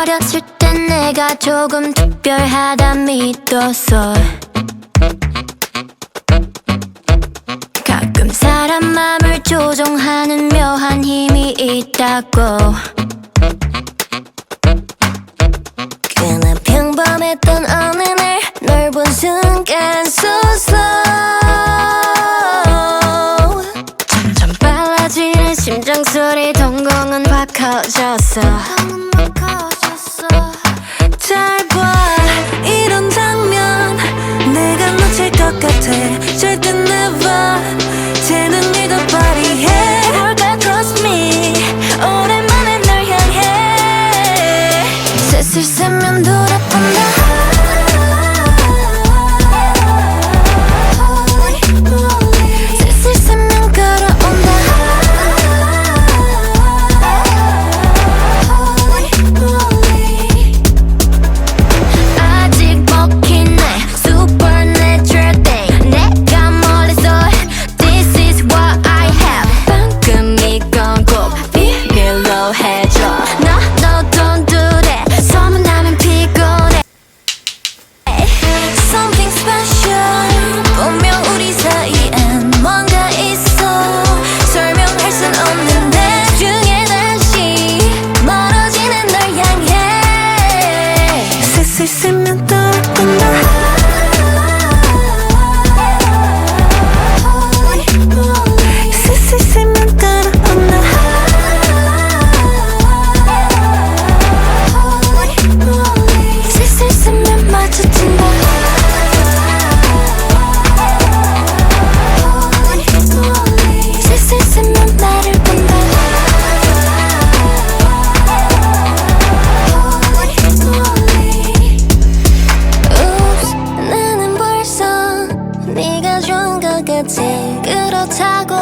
어렸을 땐 내가 조금 특별하다 믿었어. 가끔 사람 맘을 조종하는 묘한 힘이 있다고. 그냥 평범했던 어느 날 널 본 순간 so slow. 점점 빨라지는 심장소리 동공은 확 커졌어. 잘 봐, 이런 장면 내가 놓칠 것 같아. 절대 never 쟤는 네가 발휘해. 뭘까 trust me, 오랜만에 널 향해. 슬슬 쓰면 돌아본다. 슬슬 쓰면 걸어온다. 아직 먹힌 내 supernatural thing. 내가 멀리서 this is what I have. 방금 이건 꼭 비밀로 해줘. No, no, don't do that. 소문나면 피곤해. Something special. 분명 우리 사이엔 뭔가 있어. 설명할 순 없는데 중에 다시 멀어지는 널 향해. 슬슬 쓰면 떠오른다. 슬슬 쓰면 따라온다. 슬슬 쓰면 마주친다. 슬슬 쓰면 나를 본다. Oops, 나는 벌써 네가 좋은 것 같아. 그렇다고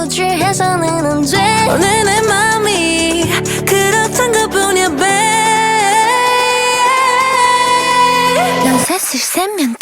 우쭐해서는 안 돼. 오늘 내 맘이 그렇단 것뿐이야 babe. 넌 슬슬 쓰면